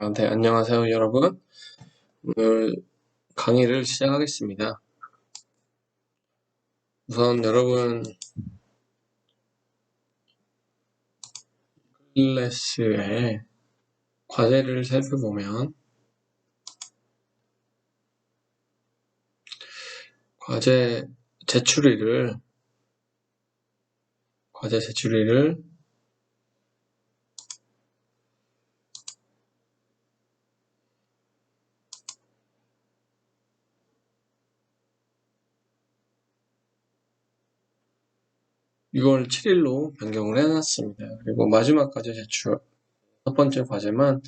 네, 안녕하세요, 여러분. 오늘 강의를 시작하겠습니다. 우선 여러분 클래스의 과제를 살펴보면 과제 제출일을 6월 7일로 변경을 해놨습니다. 그리고 마지막 과제 제출 첫 번째 과제만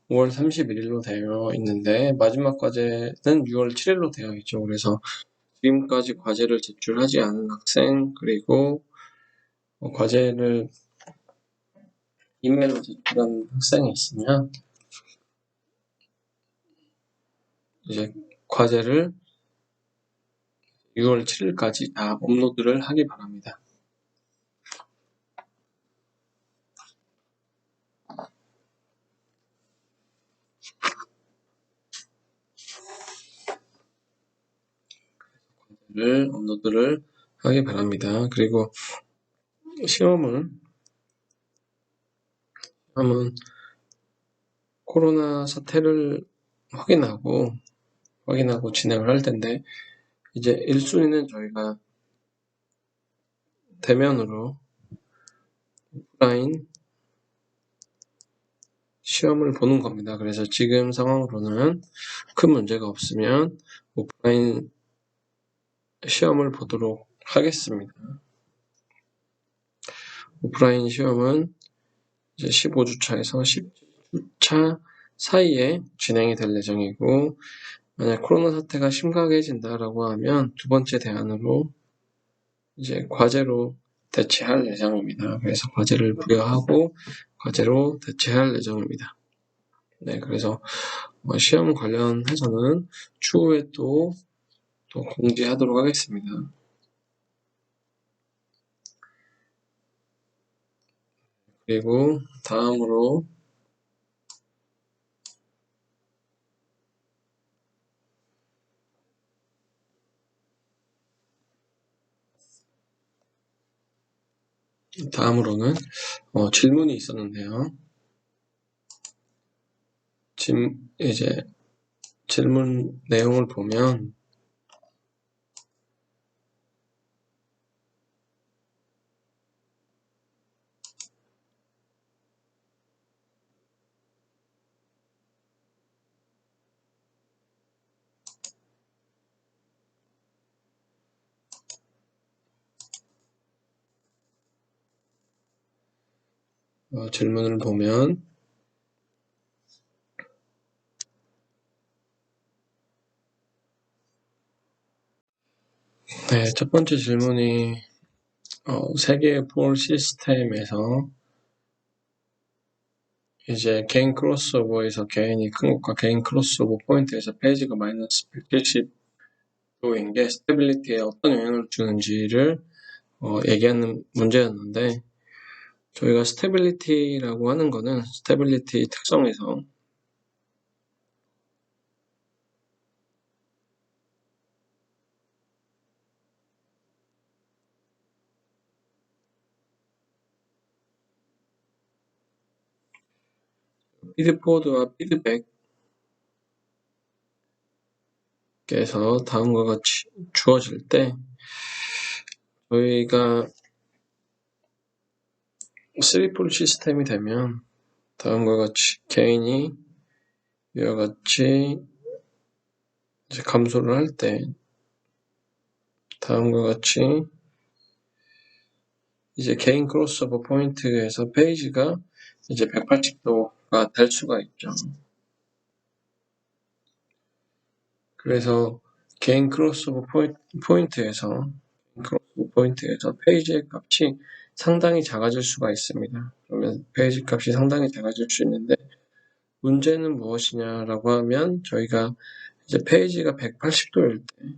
5월 31일로 되어 있는데 마지막 과제는 6월 7일로 되어 있죠. 그래서 지금까지 과제를 제출하지 않은 학생 그리고 과제를 이메일로 제출한 학생이 있으면 이제 과제를 6월 7일까지 다 업로드를 하기 바랍니다. 과제를 업로드를 하기 바랍니다. 그리고 시험은 코로나 사태를 확인하고 진행을 할 텐데 이제 1순위는 저희가 대면으로 오프라인 시험을 보는 겁니다. 그래서 지금 상황으로는 큰 문제가 없으면 오프라인 시험을 보도록 하겠습니다. 오프라인 시험은 이제 15주차에서 10주차 사이에 진행이 될 예정이고, 만약 코로나 사태가 심각해진다라고 하면 두 번째 대안으로 이제 과제로 대체할 예정입니다. 그래서 과제를 부여하고 과제로 대체할 예정입니다. 네, 그래서 시험 관련해서는 추후에 또 공지하도록 하겠습니다. 그리고 다음으로 다음으로는 질문이 있었는데요. 이제 질문 내용을 보면 질문을 보면 네, 첫 번째 질문이 세계의 폴 시스템에서 이제 개인 크로스오버에서 개인이 큰 것과 개인 크로스오버 포인트에서 페이지가 마이너스 170도인 게 스테빌리티에 어떤 영향을 주는지를 얘기하는 문제였는데 저희가 스테빌리티라고 하는 거는 스테빌리티 특성에서 피드포워드와 피드백에서 다음과 같이 주어질 때 저희가 3폴 시스템이 되면 다음과 같이 개인이 이와 같이 이제 감소를 할 때 다음과 같이 이제 개인 크로스오버 포인트에서 페이지가 이제 180도가 될 수가 있죠. 그래서 개인 크로스오버 포인트에서 페이지의 값이 상당히 작아질 수가 있습니다. 그러면 페이지 값이 상당히 작아질 수 있는데 문제는 무엇이냐라고 하면 저희가 이제 페이지가 180도일 때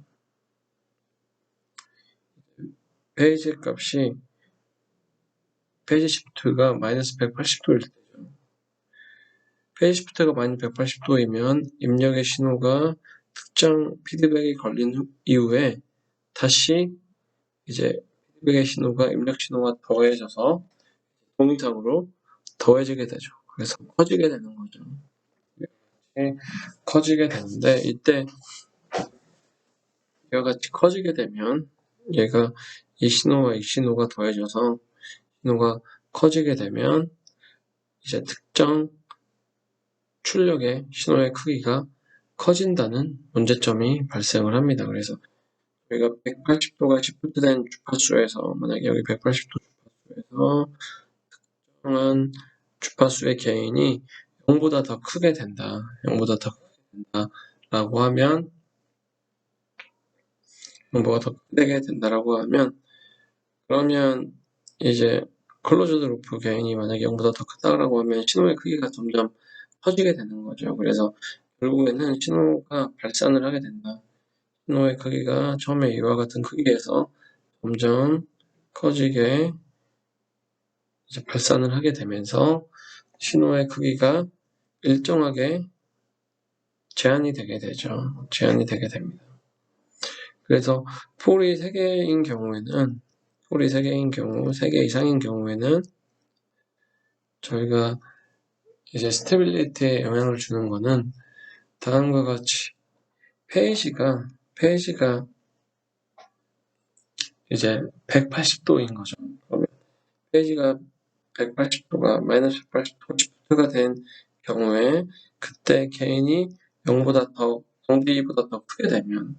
페이지 값이 페이지 시프트가 마이너스 180도일 때죠. 페이지 시프트가 마이너스 180도이면 입력의 신호가 특정 피드백이 걸린 이후에 다시 이제 피드백의 신호가 입력 신호가 더해져서 동영상으로 더해지게 되죠. 그래서 커지게 되는 거죠. 이렇게 커지게 되는데 이때 이와 같이 커지게 되면 얘가 이 신호와 이 신호가 더해져서 신호가 커지게 되면 이제 특정 출력의 신호의 크기가 커진다는 문제점이 발생을 합니다. 그래서 저희가 180도가 시프트된 주파수에서 만약에 여기 180도 주파수에서 특정한 주파수의 개인이 0보다 더 크게 된다. 0보다 더 크게 된다. 라고 하면 0보다 더 크게 된다라고 하면 그러면 이제 클로즈드 루프 개인이 만약에 0보다 더 크다라고 하면 신호의 크기가 점점 커지게 되는 거죠. 그래서 결국에는 신호가 발산을 하게 된다. 신호의 크기가 처음에 이와 같은 크기에서 점점 커지게 이제 발산을 하게 되면서 신호의 크기가 일정하게 제한이 되게 되죠. 제한이 되게 됩니다. 그래서 폴이 3개인 경우에는 폴이 3개인 경우, 3개 이상인 경우에는 저희가 이제 스테빌리티에 영향을 주는 거는 다음과 같이 페이지가 이제 180도인 거죠. 그러면 페이지가 180도가 마이너스 180도 시프트가 된 경우에 그때 개인이 0보다 더 0d보다 더 크게 되면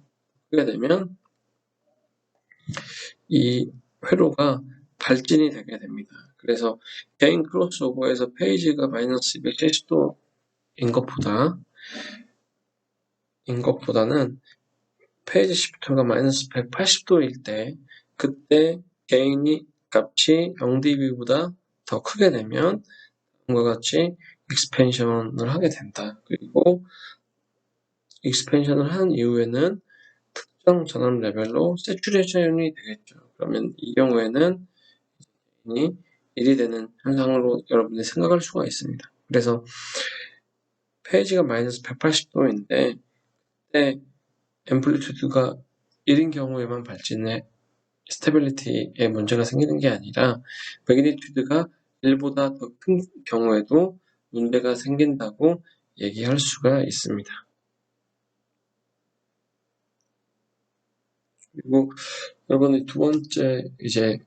이 회로가 발진이 되게 됩니다. 그래서 개인 크로스오버에서 페이지가 마이너스 270도인 것보다는 페이지 시프트가 마이너스 180도일 때 그때 개인이 값이 0dB보다 더 크게 되면 다음과 같이 익스펜션을 하게 된다. 그리고 익스펜션을 한 이후에는 특정 전압 레벨로 세츄레이션이 되겠죠. 그러면 이 경우에는 개인이 1이 되는 현상으로 여러분이 생각할 수가 있습니다. 그래서 페이지가 마이너스 180도인데 그때 앰플리튜드가 1인 경우에만 발진해 스테빌리티에 문제가 생기는 게 아니라 매그니튜드가 1보다 더 큰 경우에도 문제가 생긴다고 얘기할 수가 있습니다. 그리고 여러분이 두 번째 이제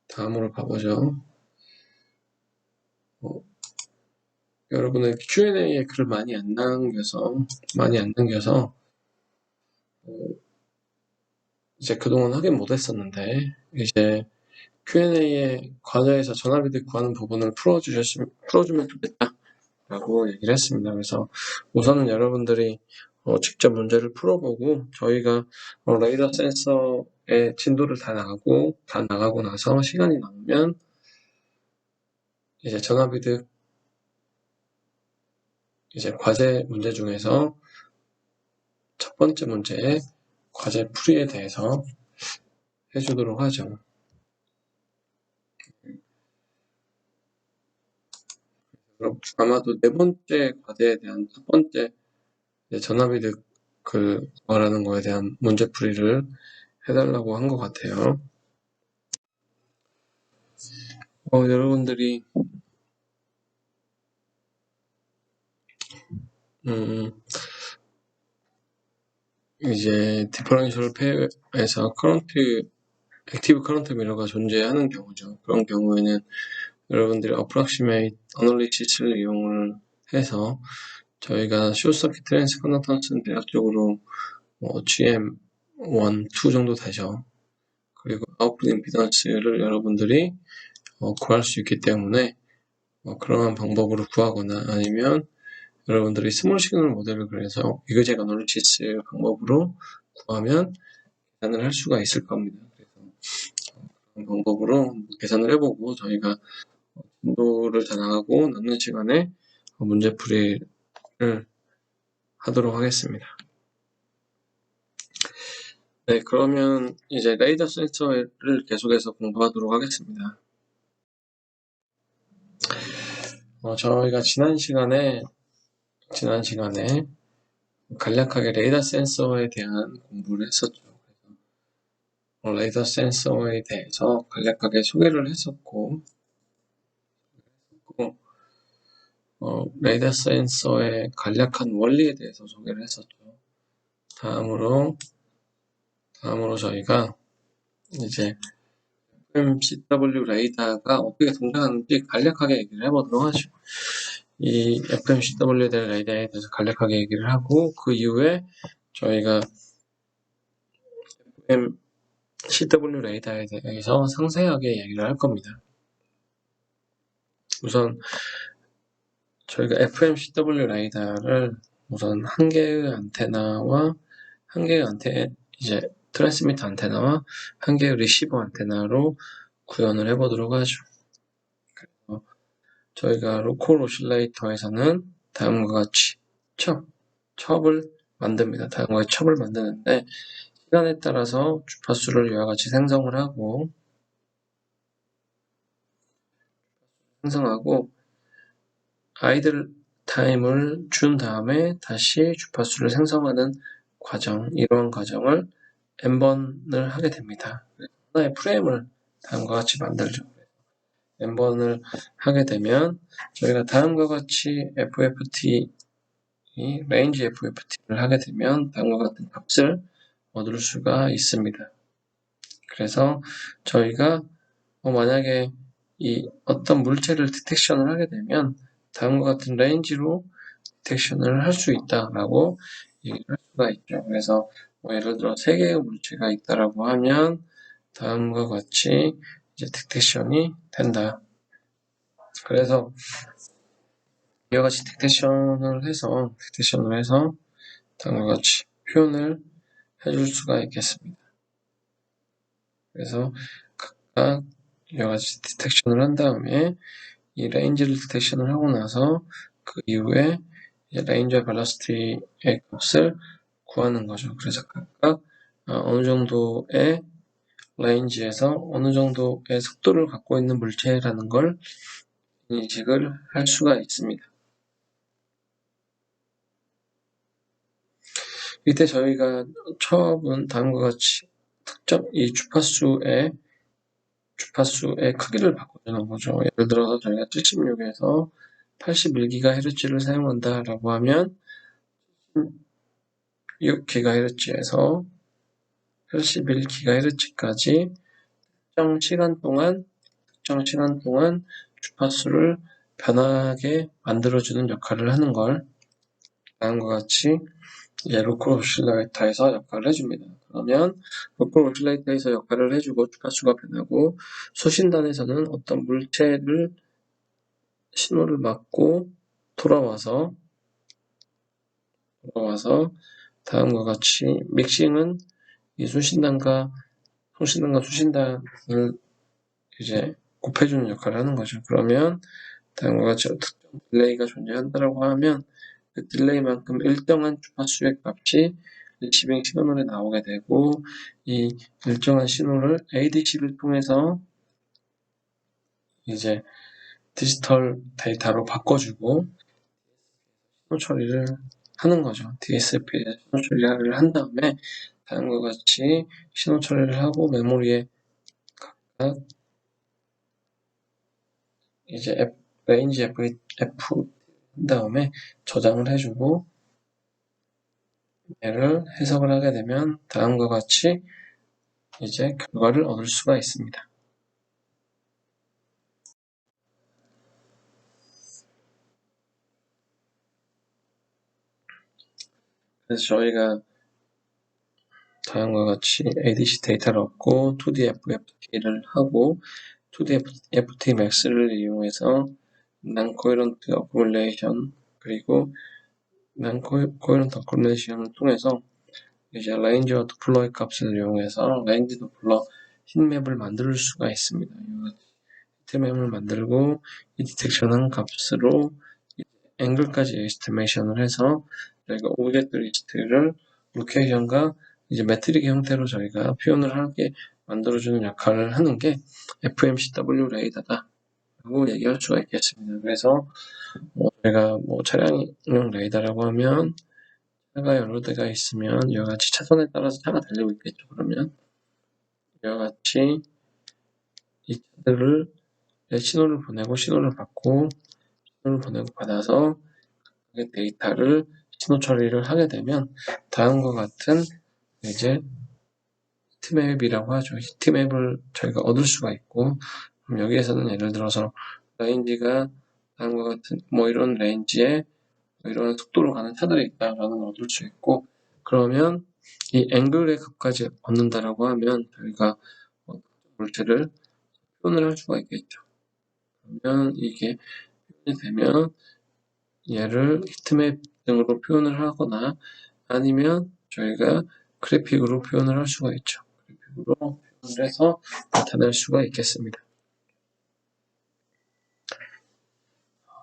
다음으로 가보죠. 여러분은 Q&A에 글을 많이 안 남겨서 이제 그동안 확인 못했었는데 이제 Q&A에 과제에서 전화비들 구하는 부분을 풀어주면 좋겠다라고 얘기를 했습니다. 그래서 우선은 여러분들이 직접 문제를 풀어보고 저희가 레이더 센서의 진도를 다 나가고 나서 시간이 남으면 이제 전화비들 이제 과제 문제 중에서 첫 번째 문제의 과제 풀이에 대해서 해주도록 하죠. 그럼 아마도 네 번째 과제에 대한 첫 번째 전화비들 말하는 거에 대한 문제풀이를 해달라고 한 것 같아요. 여러분들이 이제 디퍼런셜 페어에서 액티브 커런트 미러가 존재하는 경우죠. 그런 경우에는 여러분들이 approximate analysis를 이용을 해서 저희가 숏서킷 트랜스 컨덕턴스는 대략적으로 GM1, 2 정도 되죠. 그리고 아웃풋 임피던스를 여러분들이 구할 수 있기 때문에 그러한 방법으로 구하거나 아니면 여러분들이 스몰 시그널 모델을 그래서 이그젝 어널리시스 방법으로 구하면 계산을 할 수가 있을 겁니다. 그래서 그런 방법으로 계산을 해보고 저희가 진도를 다 나가고 남는 시간에 문제풀이를 하도록 하겠습니다. 네, 그러면 이제 레이더 센서를 계속해서 공부하도록 하겠습니다. 저희가 지난 시간에 간략하게 레이더 센서에 대한 공부를 했었죠. 레이더 센서에 대해서 간략하게 소개를 했었고, 레이더 센서의 간략한 원리에 대해서 소개를 했었죠. 다음으로 저희가 이제 FMCW 레이더가 어떻게 동작하는지 간략하게 얘기를 해보도록 하죠. 이 FMCW 레이더에 대해서 간략하게 얘기를 하고, 그 이후에 저희가 FMCW 레이더에 대해서 상세하게 얘기를 할 겁니다. 우선 저희가 FMCW 레이더를 우선 한 개의 이제 트랜스미터 안테나와 한 개의 리시버 안테나로 구현을 해보도록 하죠. 그래서 저희가 로컬 오실레이터에서는 다음과 같이 첩을 만듭니다. 다음과 같이 첩을 만드는데, 시간에 따라서 주파수를 이와 같이 생성하고 아이들 타임을 준 다음에 다시 주파수를 생성하는 과정, 이러한 과정을 n번을 하게 됩니다. 하나의 프레임을 다음과 같이 만들죠. n번을 하게 되면 저희가 다음과 같이 range FFT를 하게 되면 다음과 같은 값을 얻을 수가 있습니다. 그래서 저희가 만약에 이 어떤 물체를 디텍션을 하게 되면 다음과 같은 레인지로 디텍션을 할 수 있다라고 얘기를 할 수가 있죠. 그래서 예를 들어 3개의 물체가 있다라고 하면 다음과 같이 이제 디텍션이 된다. 그래서 이와 같이 디텍션을 해서 다음과 같이 표현을 해줄 수가 있겠습니다. 그래서 각각 이와 같이 디텍션을 한 다음에 이 레인지를 디텍션을 하고 나서 그 이후에 레인지와 벨러시티의 값을 구하는 거죠. 그래서 각각 어느 정도의 레인지에서 어느 정도의 속도를 갖고 있는 물체라는 걸 인식을 할 수가 있습니다. 이때 저희가 처음은 다음과 같이 특정 이 주파수의 크기를 바꿔주는 거죠. 예를 들어서 저희가 76에서 81GHz를 사용한다라고 하면 6GHz에서 81GHz까지 특정 시간 동안 주파수를 변하게 만들어주는 역할을 하는 걸 다음과 같이 로컬 오실레이터에서 역할을 해줍니다. 그러면 로컬 오실레이터에서 역할을 해주고 주파수가 변하고 수신단에서는 어떤 물체를 신호를 맞고 돌아와서 다음과 같이 믹싱은 이 수신단을 이제 곱해주는 역할을 하는 거죠. 그러면 다음과 같이 특정 딜레이가 존재한다라고 하면 그 딜레이만큼 일정한 주파수의 값이 리시빙 시그널에 나오게 되고 이 일정한 신호를 ADC를 통해서 이제 디지털 데이터로 바꿔주고 신호 처리를 하는 거죠. DSP에 신호 처리를 한 다음에 다음과 같이 신호 처리를 하고 메모리에 각각 이제 레인지 F 한 다음에 저장을 해주고 얘를 해석을 하게 되면 다음과 같이 이제 결과를 얻을 수가 있습니다. 그래서 저희가 다음과 같이 ADC 데이터를 얻고 2D FFT를 하고 2D FFT max를 이용해서 Non-coherent accumulation 그리고 Non-coherent accumulation을 통해서 이제 레인지와 도플러의 값을 이용해서 레인지 도플러 힛맵을 만들 수가 있습니다. 히트맵을 만들고 이 디텍션한 값으로 앵글까지 에스티메이션을 해서 저희가 오브젝트 리스트를 로케이션과 이제 매트릭 형태로 저희가 표현을 하게 만들어주는 역할을 하는 게 FMCW 레이더다. 라고 얘기할 수가 있겠습니다. 그래서 저희가 차량용 레이더라고 하면 차가 여러 대가 있으면 이와 같이 차선에 따라서 차가 달리고 있겠죠. 그러면 이와 같이 이 차들을 신호를 보내고 신호를 받고 신호를 보내고 받아서 데이터를 신호 처리를 하게 되면 다음과 같은 이제 히트맵이라고 하죠. 히트맵을 저희가 얻을 수가 있고, 그럼 여기에서는 예를 들어서 레인지가 다음과 같은 이런 레인지에 이런 속도로 가는 차들이 있다라는 걸 얻을 수 있고, 그러면 이 앵글의 값까지 얻는다라고 하면 저희가 볼트를 표현을 할 수가 있겠죠. 그러면 이게 표현이 되면 얘를 히트맵 등으로 표현을 하거나 아니면 저희가 그래픽으로 표현을 할 수가 있죠. 그래픽으로 표현을 해서 나타낼 수가 있겠습니다.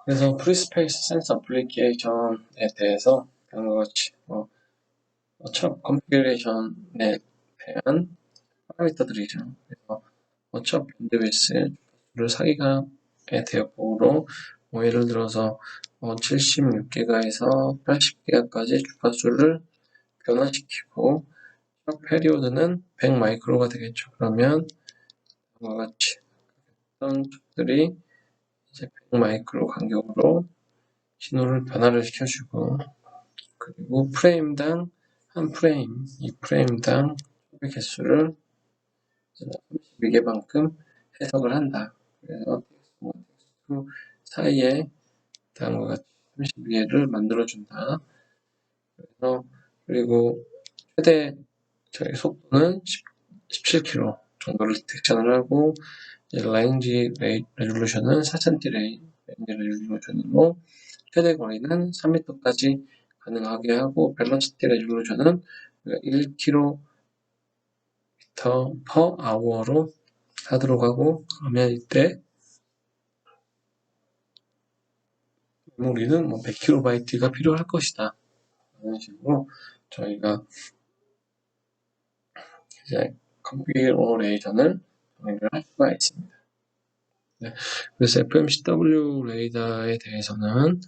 그래서 프리스페이스 센서 어플리케이션에 대해서 다음과 같이 첫 컨피그레이션에 대한 파라미터들이죠. 그래서 첫 밴드위스를 4기가의 대역폭으로 예를 들어서 76기가에서 80기가까지 주파수를 변화시키고 첫 페리오드는 100 마이크로가 되겠죠. 그러면 다음과 같이 어떤 쪽들이 이제 100 마이크로 간격으로 신호를 변화를 시켜주고 그리고 프레임당 한 프레임, 이 프레임당 소비 개수를 32개만큼 해석을 한다. 그래서 텍스트 사이에 다음과 같이 32개를 만들어준다. 그리고 최대 저희 속도는 17km 정도를 디텍션을 하고 레인지 레졸루션은 4000T 레인지 레졸루션으로 최대 거리는 3m까지 가능하게 하고 벨로시티 레졸루션은 1km per hour로 하도록 하고 그러면 이때 메모리는 100kB가 필요할 것이다. 이런 식으로 저희가 이제 컨피그레이션을 정의를 할 수가 있습니다. 네, 그래서 FMCW 레이더에 대해서는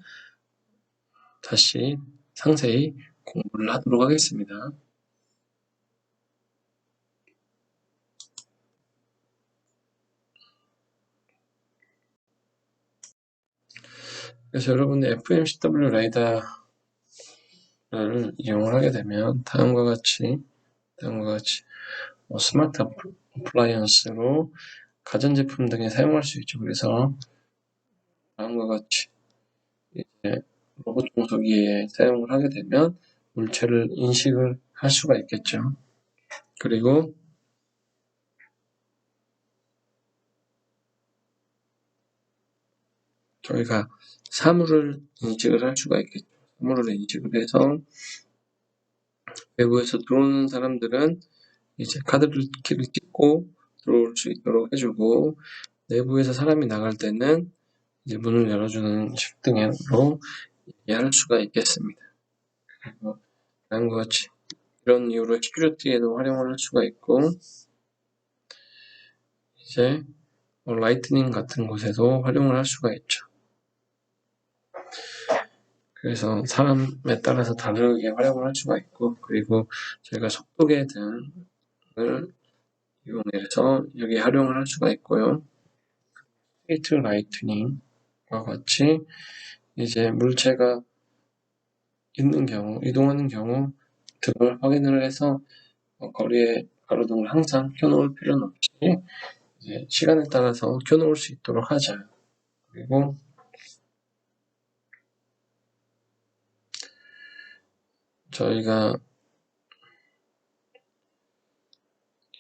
다시 상세히 공부를 하도록 하겠습니다. 그래서 여러분이 FMCW 레이더를 이용을 하게 되면 다음과 같이 스마트 어플라이언스로 가전제품 등에 사용할 수 있죠. 그래서 다음과 같이 이제 로봇 청소기에 사용을 하게 되면 물체를 인식을 할 수가 있겠죠. 그리고 저희가 사물을 인식을 할 수가 있겠죠. 사물을 인식을 해서 외부에서 들어오는 사람들은 이제 카드를 키를 찍고 들어올 수 있도록 해주고 내부에서 사람이 나갈 때는 이제 문을 열어주는 식 등으로 이해할 수가 있겠습니다. 그리고 다음과 같이 이런 이유로 시큐리티에도 활용을 할 수가 있고 이제 라이트닝 같은 곳에도 활용을 할 수가 있죠. 그래서 사람에 따라서 다르게 활용을 할 수가 있고 그리고 저희가 속도계 등을 이용해서 여기 활용을 할 수가 있고요. 스트레이트 라이트닝과 같이 이제 물체가 있는 경우, 이동하는 경우 등을 확인을 해서 거리에 가로등을 항상 켜놓을 필요는 없이 이제 시간에 따라서 켜놓을 수 있도록 하자. 그리고 저희가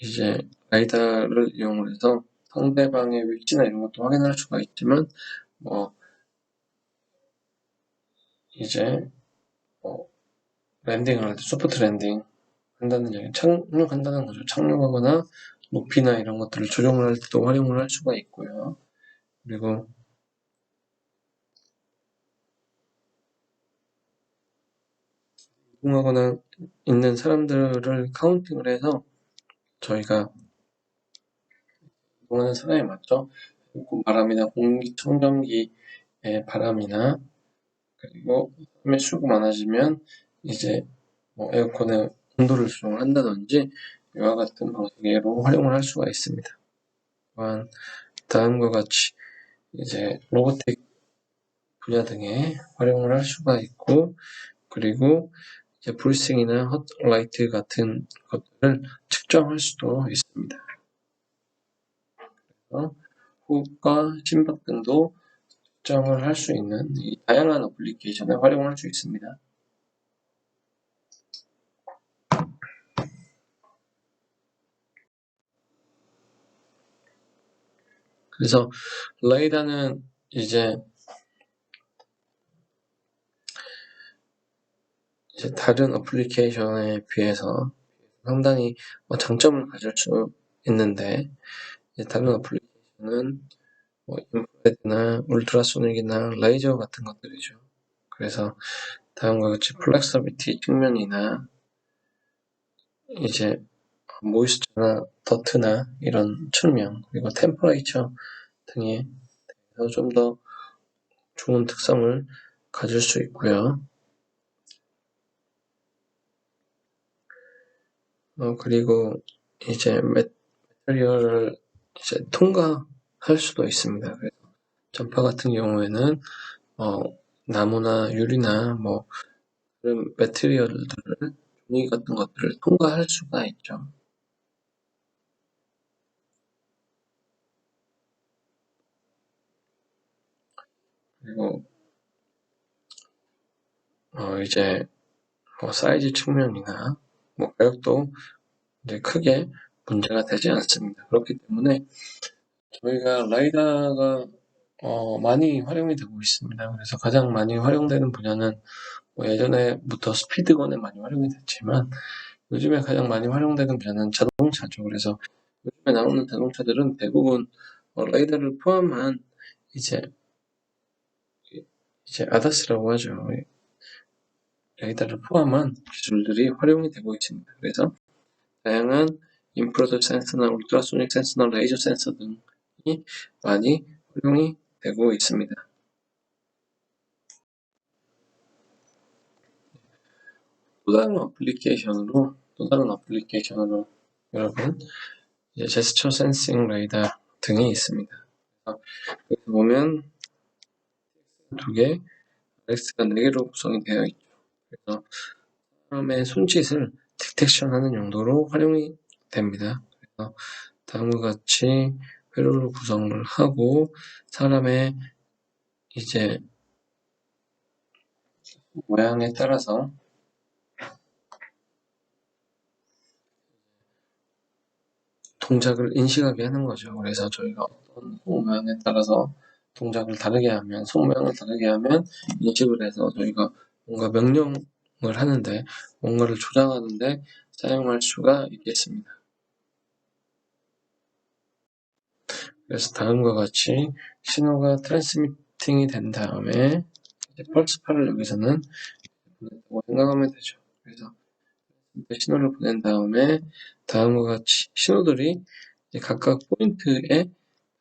이제 라이다를 이용해서 상대방의 위치나 이런 것도 확인할 수가 있지만 이제 랜딩을 할 때 소프트 랜딩 한다는 얘기, 착륙한다는 거죠. 착륙하거나 높이나 이런 것들을 조정을 할 때도 활용을 할 수가 있고요. 그리고 이동하거나 있는 사람들을 카운팅을 해서 저희가 이동하는 사람에 맞죠? 바람이나 공기청정기의 바람이나 그리고 땀의 수가 많아지면 이제 뭐 에어컨의 온도를 조정을 한다든지 이와 같은 방식으로 활용을 할 수가 있습니다. 또한 다음과 같이 이제 로보틱 분야 등에 활용을 할 수가 있고 그리고 이제 불싱이나 헛라이트 같은 것들을 측정할 수도 있습니다. 그래서 호흡과 심박 등도 측정을 할 수 있는 이 다양한 어플리케이션에 활용할 수 있습니다. 그래서 레이더는 이제 다른 어플리케이션에 비해서 상당히 장점을 가질 수 있는데 다른 어플리케이션은 인프라레드나 울트라소닉이나 레이저 같은 것들이죠. 그래서 다음과 같이 플렉서비티 측면이나 이제 모이스처나 더트나 이런 측면 그리고 템퍼레이처 등에 대해서 좀 더 좋은 특성을 가질 수 있고요. 그리고 이제 매트리얼을 이제 통과할 수도 있습니다. 그래서 전파 같은 경우에는 나무나 유리나 뭐 그런 매트리얼들을 종이 같은 것들을 통과할 수가 있죠. 그리고 이제 사이즈 측면이나 가격도 이제 크게 문제가 되지 않습니다. 그렇기 때문에 저희가 라이다가 많이 활용이 되고 있습니다. 그래서 가장 많이 활용되는 분야는 예전에부터 스피드건에 많이 활용이 됐지만 요즘에 가장 많이 활용되는 분야는 자동차죠. 그래서 요즘에 나오는 자동차들은 대부분 라이다를 포함한 이제 ADAS라고 하죠. 라이다를 포함한 기술들이 활용이 되고 있습니다. 그래서 다양한 인프라red 센서나 울트라소닉 센서나 레이저 센서 등이 많이 활용이 되고 있습니다. 또 다른 어플리케이션으로 여러분 제스처 센싱 레이더 등이 있습니다. 여기 보면 두 개, RX가 4개로 구성이 되어 있죠. 그래서 사람의 손짓을 디텍션하는 용도로 활용이 됩니다. 그래서 다음과 같이 회로를 구성을 하고 사람의 이제 모양에 따라서 동작을 인식하게 하는 거죠. 그래서 저희가 어떤 손 모양에 따라서 동작을 다르게 하면, 손 모양을 다르게 하면 인식을 해서 저희가 뭔가 명령을 하는데, 뭔가를 조작하는데 사용할 수가 있겠습니다. 그래서 다음과 같이 신호가 트랜스미팅이 된 다음에 펄스파를 여기서는 보낸다고 생각하면 되죠. 그래서 신호를 보낸 다음에 다음과 같이 신호들이 각각 포인트에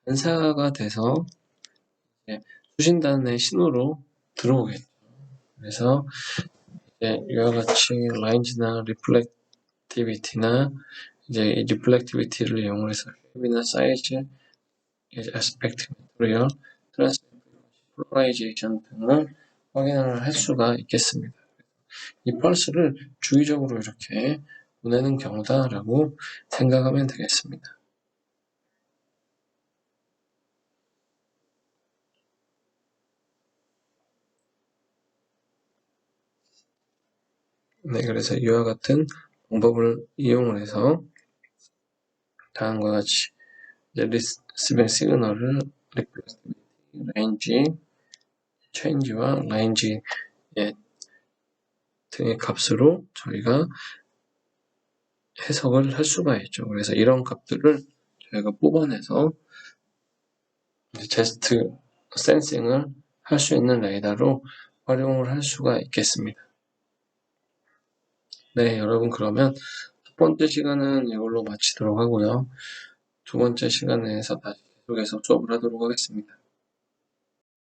반사가 돼서 수신단의 신호로 들어오겠죠. 그래서 이와 같이 라인지나 리플렉티비티나 이 리플렉티비티를 이용해서 캡이나 사이즈, 아스펙트, 매트리얼, 폴라라이제이션 등을 확인을 할 수가 있겠습니다. 이 펄스를 주기적으로 이렇게 보내는 경우다라고 생각하면 되겠습니다. 네, 그래서 이와 같은 방법을 이용을 해서 다음과 같이 리시빙 시그널을 레인지, 체인지와 레인지 등의 값으로 저희가 해석을 할 수가 있죠. 그래서 이런 값들을 저희가 뽑아내서 제스트 센싱을 할 수 있는 레이더로 활용을 할 수가 있겠습니다. 네, 여러분 그러면 첫 번째 시간은 이걸로 마치도록 하고요. 두 번째 시간에서 다시 쪽에서 수업을 하도록 하겠습니다.